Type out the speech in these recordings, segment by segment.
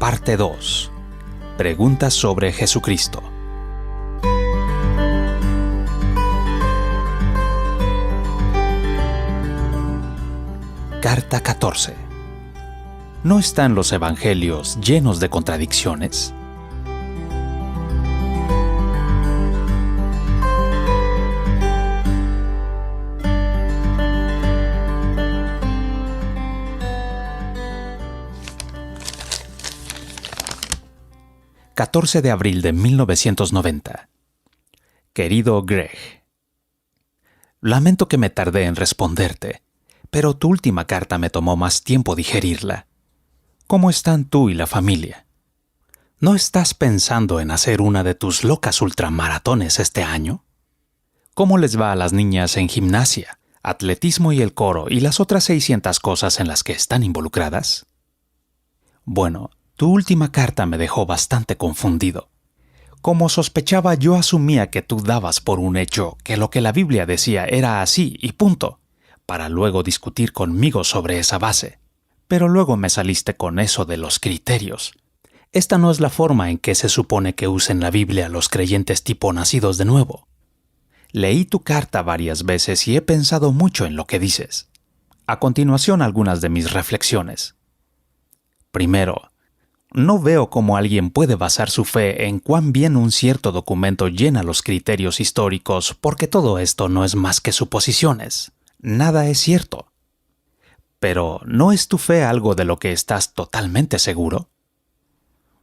Parte 2. Preguntas sobre Jesucristo. Carta 14. ¿No están los evangelios llenos de contradicciones? ...14 de abril de 1990. Querido Greg, lamento que me tardé en responderte, pero tu última carta me tomó más tiempo digerirla. ¿Cómo están tú y la familia? ¿No estás pensando en hacer una de tus locas ultramaratones este año? ¿Cómo les va a las niñas en gimnasia, atletismo y el coro y las otras 600 cosas en las que están involucradas? Bueno, tu última carta me dejó bastante confundido. Como sospechaba, yo asumía que tú dabas por un hecho que lo que la Biblia decía era así y punto, para luego discutir conmigo sobre esa base. Pero luego me saliste con eso de los criterios. Esta no es la forma en que se supone que usen la Biblia los creyentes tipo nacidos de nuevo. Leí tu carta varias veces y he pensado mucho en lo que dices. A continuación, algunas de mis reflexiones. Primero, no veo cómo alguien puede basar su fe en cuán bien un cierto documento llena los criterios históricos, porque todo esto no es más que suposiciones. Nada es cierto. Pero, ¿no es tu fe algo de lo que estás totalmente seguro?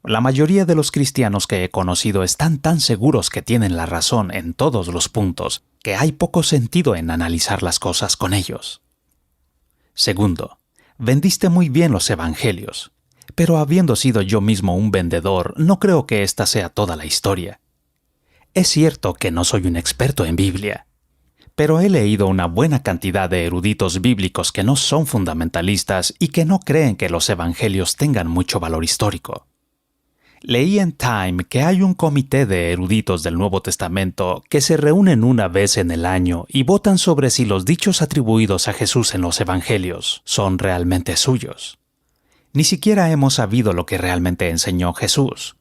La mayoría de los cristianos que he conocido están tan seguros que tienen la razón en todos los puntos, que hay poco sentido en analizar las cosas con ellos. Segundo, vendiste muy bien los evangelios. Pero habiendo sido yo mismo un vendedor, no creo que esta sea toda la historia. Es cierto que no soy un experto en Biblia, pero he leído una buena cantidad de eruditos bíblicos que no son fundamentalistas y que no creen que los evangelios tengan mucho valor histórico. Leí en Time que hay un comité de eruditos del Nuevo Testamento que se reúnen una vez en el año y votan sobre si los dichos atribuidos a Jesús en los evangelios son realmente suyos. Ni siquiera hemos sabido lo que realmente enseñó Jesús.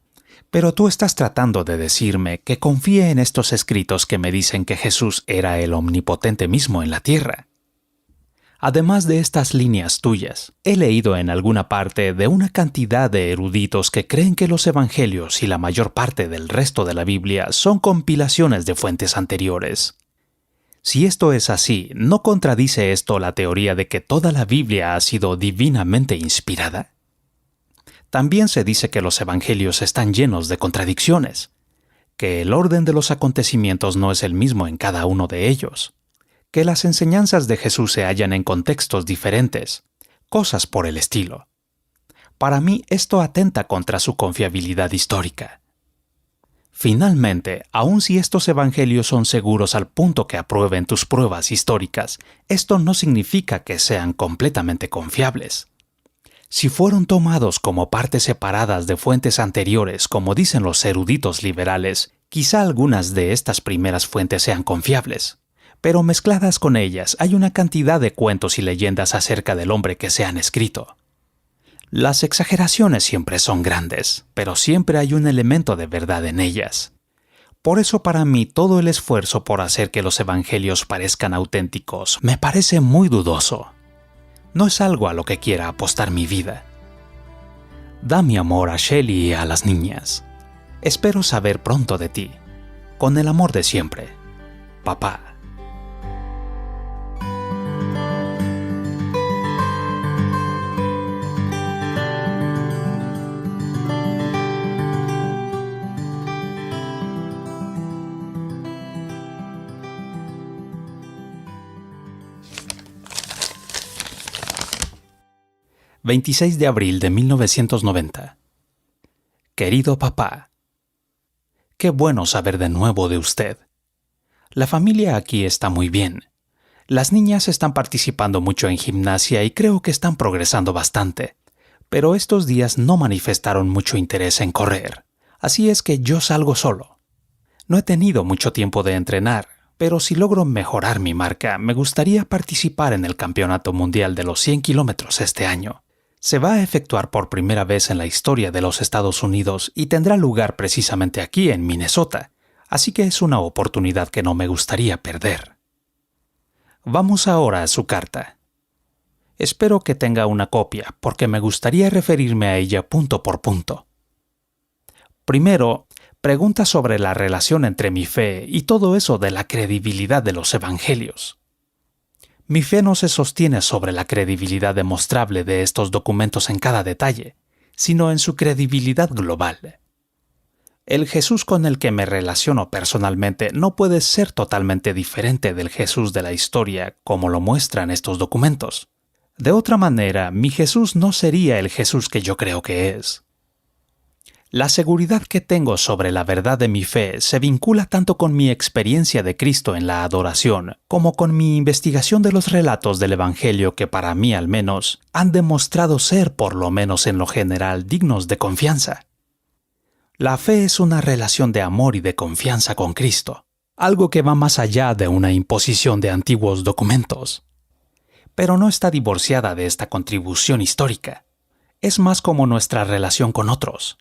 Pero tú estás tratando de decirme que confíe en estos escritos que me dicen que Jesús era el omnipotente mismo en la tierra. Además de estas líneas tuyas, he leído en alguna parte de una cantidad de eruditos que creen que los evangelios y la mayor parte del resto de la Biblia son compilaciones de fuentes anteriores. Si esto es así, ¿no contradice esto la teoría de que toda la Biblia ha sido divinamente inspirada? También se dice que los evangelios están llenos de contradicciones, que el orden de los acontecimientos no es el mismo en cada uno de ellos, que las enseñanzas de Jesús se hallan en contextos diferentes, cosas por el estilo. Para mí, esto atenta contra su confiabilidad histórica. Finalmente, aun si estos evangelios son seguros al punto que aprueben tus pruebas históricas, esto no significa que sean completamente confiables. Si fueron tomados como partes separadas de fuentes anteriores, como dicen los eruditos liberales, quizá algunas de estas primeras fuentes sean confiables. Pero mezcladas con ellas hay una cantidad de cuentos y leyendas acerca del hombre que se han escrito. Las exageraciones siempre son grandes, pero siempre hay un elemento de verdad en ellas. Por eso para mí todo el esfuerzo por hacer que los evangelios parezcan auténticos me parece muy dudoso. No es algo a lo que quiera apostar mi vida. Da mi amor a Shelly y a las niñas. Espero saber pronto de ti. Con el amor de siempre. Papá. ...26 de abril de 1990. Querido papá, qué bueno saber de nuevo de usted. La familia aquí está muy bien. Las niñas están participando mucho en gimnasia y creo que están progresando bastante, pero estos días no manifestaron mucho interés en correr, así es que yo salgo solo. No he tenido mucho tiempo de entrenar, pero si logro mejorar mi marca, me gustaría participar en el Campeonato Mundial de los 100 kilómetros este año. se va a efectuar por primera vez en la historia de los Estados Unidos y tendrá lugar precisamente aquí en Minnesota, así que es una oportunidad que no me gustaría perder. Vamos ahora a su carta. Espero que tenga una copia, porque me gustaría referirme a ella punto por punto. Primero, pregunta sobre la relación entre mi fe y todo eso de la credibilidad de los evangelios. Mi fe no se sostiene sobre la credibilidad demostrable de estos documentos en cada detalle, sino en su credibilidad global. El Jesús con el que me relaciono personalmente no puede ser totalmente diferente del Jesús de la historia como lo muestran estos documentos. De otra manera, mi Jesús no sería el Jesús que yo creo que es. La seguridad que tengo sobre la verdad de mi fe se vincula tanto con mi experiencia de Cristo en la adoración, como con mi investigación de los relatos del Evangelio que para mí al menos han demostrado ser por lo menos en lo general dignos de confianza. La fe es una relación de amor y de confianza con Cristo, algo que va más allá de una imposición de antiguos documentos. Pero no está divorciada de esta contribución histórica. Es más como nuestra relación con otros.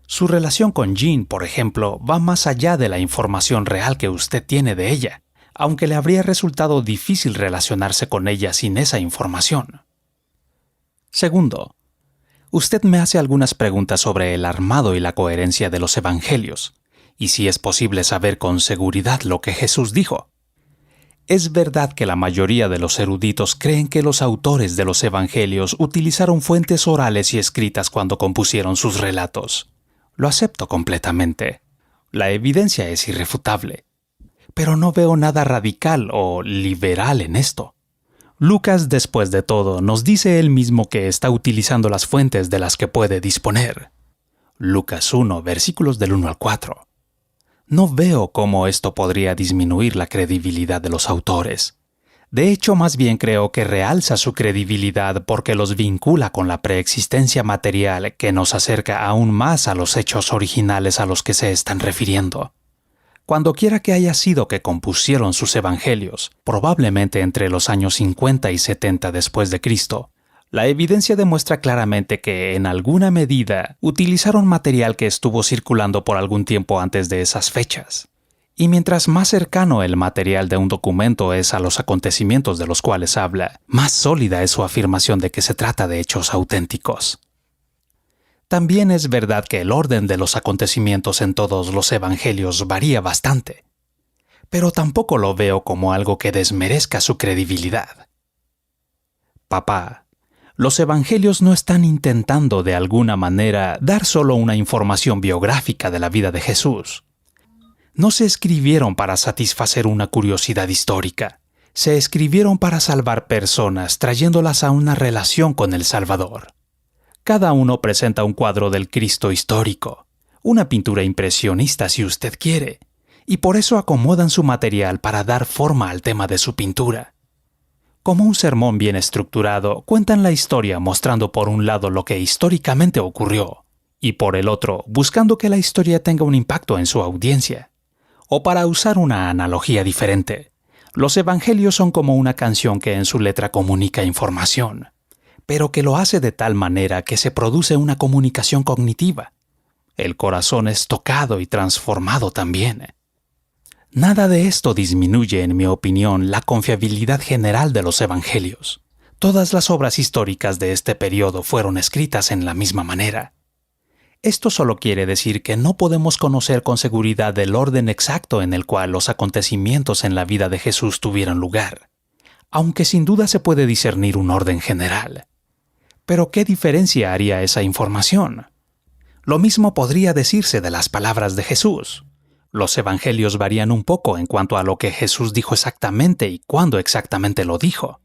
Su relación con Jean, por ejemplo, va más allá de la información real que usted tiene de ella, aunque le habría resultado difícil relacionarse con ella sin esa información. Segundo, usted me hace algunas preguntas sobre el armado y la coherencia de los evangelios, y si es posible saber con seguridad lo que Jesús dijo. Es verdad que la mayoría de los eruditos creen que los autores de los evangelios utilizaron fuentes orales y escritas cuando compusieron sus relatos. Lo acepto completamente. La evidencia es irrefutable. Pero no veo nada radical o liberal en esto. Lucas, después de todo, nos dice él mismo que está utilizando las fuentes de las que puede disponer. Lucas 1, versículos del 1 al 4. No veo cómo esto podría disminuir la credibilidad de los autores. De hecho, más bien creo que realza su credibilidad porque los vincula con la preexistencia material que nos acerca aún más a los hechos originales a los que se están refiriendo. Cuando quiera que haya sido que compusieron sus evangelios, probablemente entre los años 50 y 70 después de Cristo, la evidencia demuestra claramente que, en alguna medida, utilizaron material que estuvo circulando por algún tiempo antes de esas fechas. Y mientras más cercano el material de un documento es a los acontecimientos de los cuales habla, más sólida es su afirmación de que se trata de hechos auténticos. También es verdad que el orden de los acontecimientos en todos los evangelios varía bastante, pero tampoco lo veo como algo que desmerezca su credibilidad. Papá, los evangelios no están intentando de alguna manera dar solo una información biográfica de la vida de Jesús. No se escribieron para satisfacer una curiosidad histórica. Se escribieron para salvar personas, trayéndolas a una relación con el Salvador. Cada uno presenta un cuadro del Cristo histórico, una pintura impresionista si usted quiere, y por eso acomodan su material para dar forma al tema de su pintura. Como un sermón bien estructurado, cuentan la historia mostrando por un lado lo que históricamente ocurrió, y por el otro, buscando que la historia tenga un impacto en su audiencia. O para usar una analogía diferente, los evangelios son como una canción que en su letra comunica información, pero que lo hace de tal manera que se produce una comunicación cognitiva. El corazón es tocado y transformado también. Nada de esto disminuye, en mi opinión, la confiabilidad general de los evangelios. Todas las obras históricas de este periodo fueron escritas en la misma manera. Esto solo quiere decir que no podemos conocer con seguridad el orden exacto en el cual los acontecimientos en la vida de Jesús tuvieron lugar, aunque sin duda se puede discernir un orden general. Pero ¿qué diferencia haría esa información? Lo mismo podría decirse de las palabras de Jesús. Los evangelios varían un poco en cuanto a lo que Jesús dijo exactamente y cuándo exactamente lo dijo.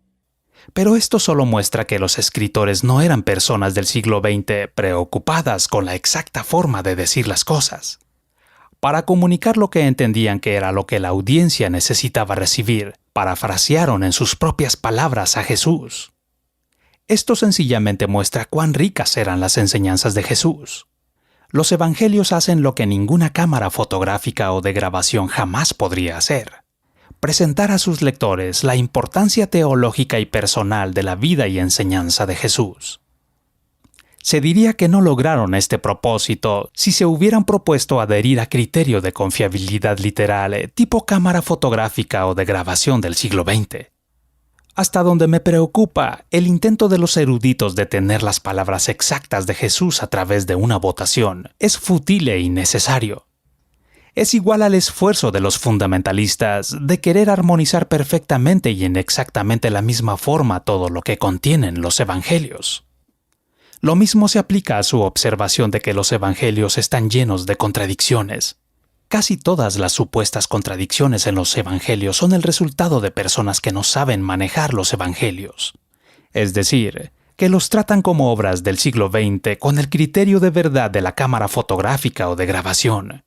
Pero esto solo muestra que los escritores no eran personas del siglo XX preocupadas con la exacta forma de decir las cosas. Para comunicar lo que entendían que era lo que la audiencia necesitaba recibir, parafrasearon en sus propias palabras a Jesús. Esto sencillamente muestra cuán ricas eran las enseñanzas de Jesús. Los evangelios hacen lo que ninguna cámara fotográfica o de grabación jamás podría hacer: presentar a sus lectores la importancia teológica y personal de la vida y enseñanza de Jesús. Se diría que no lograron este propósito si se hubieran propuesto adherir a criterio de confiabilidad literal tipo cámara fotográfica o de grabación del siglo XX. Hasta donde me preocupa, el intento de los eruditos de tener las palabras exactas de Jesús a través de una votación es fútil e innecesario. Es igual al esfuerzo de los fundamentalistas de querer armonizar perfectamente y en exactamente la misma forma todo lo que contienen los evangelios. Lo mismo se aplica a su observación de que los evangelios están llenos de contradicciones. Casi todas las supuestas contradicciones en los evangelios son el resultado de personas que no saben manejar los evangelios. Es decir, que los tratan como obras del siglo XX con el criterio de verdad de la cámara fotográfica o de grabación.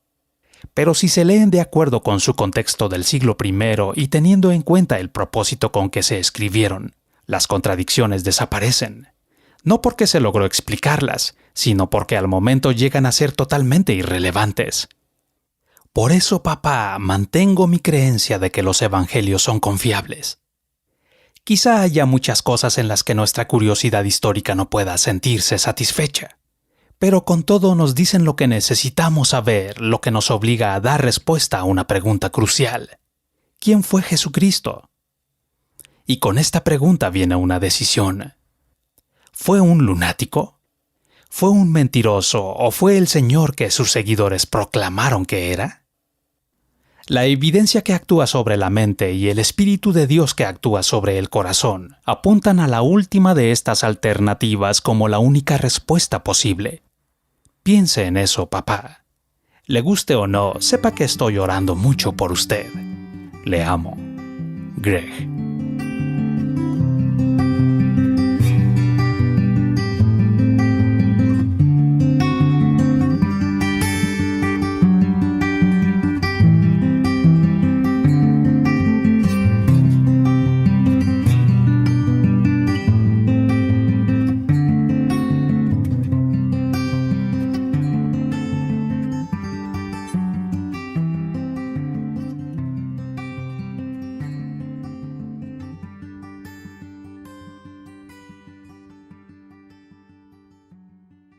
Pero si se leen de acuerdo con su contexto del siglo I y teniendo en cuenta el propósito con que se escribieron, las contradicciones desaparecen. No porque se logró explicarlas, sino porque al momento llegan a ser totalmente irrelevantes. Por eso, papá, mantengo mi creencia de que los evangelios son confiables. Quizá haya muchas cosas en las que nuestra curiosidad histórica no pueda sentirse satisfecha, pero con todo nos dicen lo que necesitamos saber, lo que nos obliga a dar respuesta a una pregunta crucial. ¿Quién fue Jesucristo? Y con esta pregunta viene una decisión. ¿Fue un lunático? ¿Fue un mentiroso o fue el Señor que sus seguidores proclamaron que era? La evidencia que actúa sobre la mente y el Espíritu de Dios que actúa sobre el corazón apuntan a la última de estas alternativas como la única respuesta posible. Piense en eso, papá. Le guste o no, sepa que estoy orando mucho por usted. Le amo. Greg.